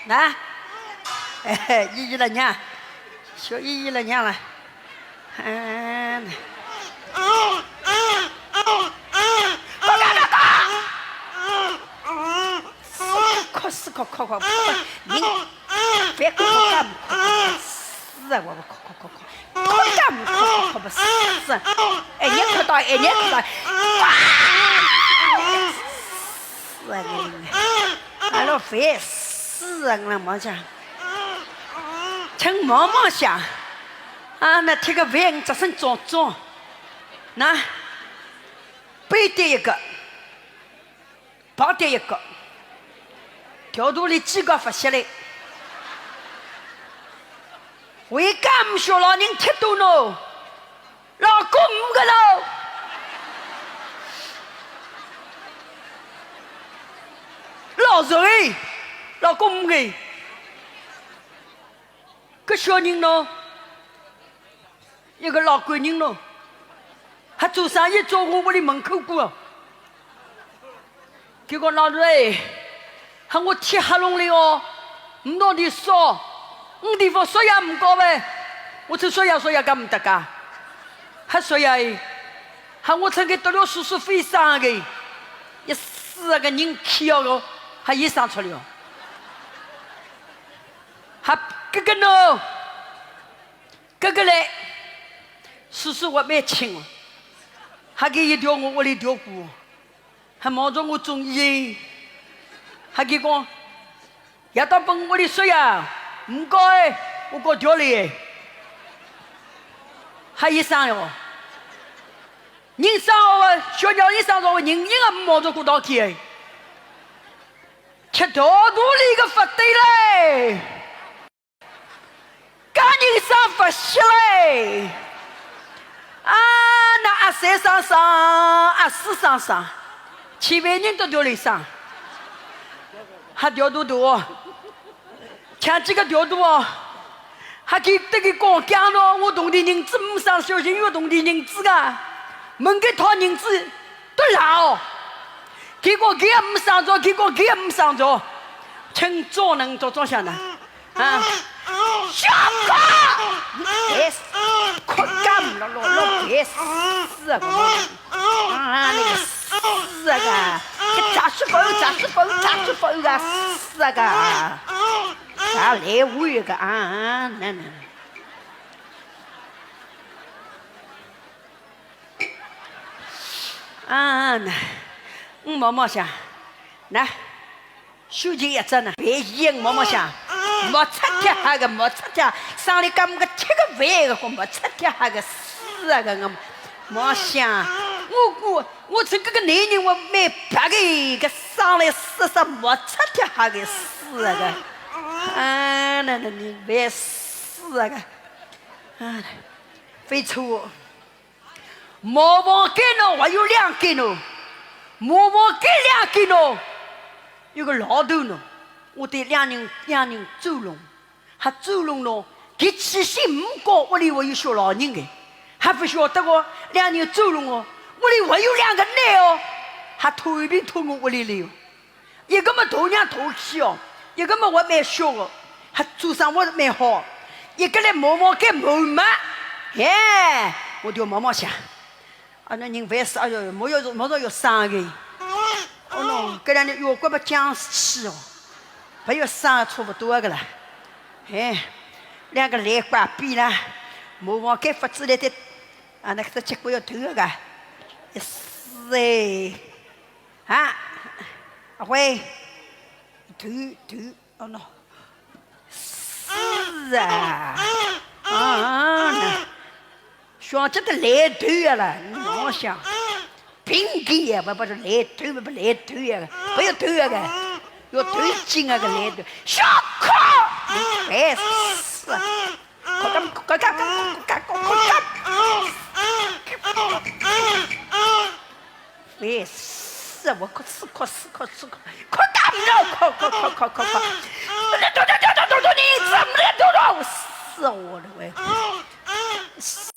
那，一了娘，小一了娘了，快死快，你别快干，死啊！我快干，快不死！哎，你快到，死啊你！俺老烦死啊！俺毛讲，请毛毛想啊，那贴个饭只剩装，那背点一个，旁点一个。条肚里几个发下来，为干唔小老人贴肚喏，老公唔个喽，老谁，老公唔个，个小人喏，一个老贵人喏，还做生意做我屋里门口过，结果老瑞。喊我贴黑龙里哦，唔到你说，地方说也唔过呗，我就说也干唔得噶，还说呀，喊我曾给得了叔叔飞上个，一死个人气哦，还一上出了，还哥哥呢，哥哥嘞，叔叔我蛮亲哦，还给一条我屋里条股，还冒着我中意。还给讲，要到本屋里睡呀，唔该，我搞掉了。还一上哟，人上哦，小鸟人上着，人也冒着过道去，吃条肚里个发对嘞，赶紧上发息嘞，啊，那阿三上，阿四上，前面人都掉里上。还调度多，前几个调度哦，还给这个讲讲了，我同的人子唔上小心，我同的人子啊，门给讨人子都老，结果佢也唔上咗，请做人做啥呢？啊，小哥，别死，快干了，别死啊！啊，那个死啊个，炸死狗个死啊个，啥来回个啊？那。啊，那，毛毛想，那。手机一只呢，别烟毛毛想，没出贴哈个没出贴，上来干么个贴个饭个，我没出贴哈个死啊个我，毛想，我这个男人我蛮白个上来死没出贴哈个死啊个，啊那你别死啊个，啊，非错，毛毛给侬我有2给侬，毛毛给2给侬。有个老头呢，我对两人走拢，还走拢咯，他起心唔高，屋里我有小老人的，还不晓得哦，两人走拢哦，屋里我有2个奶哦，还拖一瓶拖我屋里来哦，一个嘛头娘头气哦，一个嘛我蛮小哦，还做生活蛮好，一个来毛毛给毛嘛，哎，我就毛毛想，啊那人烦死，哎呦，毛要生个。哦喏，搿两年药锅不讲气哦，不要生差不多个了。哎，2个来挂边啦，毛毛该发出来的，啊那个结果要头个，一死哎，啊，阿辉，头，哦喏，死啊，啊，想这个来头了，我想，平给呀，不是来头，不来头呀，不要头呀个，要头紧啊个来头，小可，哎死，快干，哎死，我可死，快干了，快，你怎么了，死我了喂！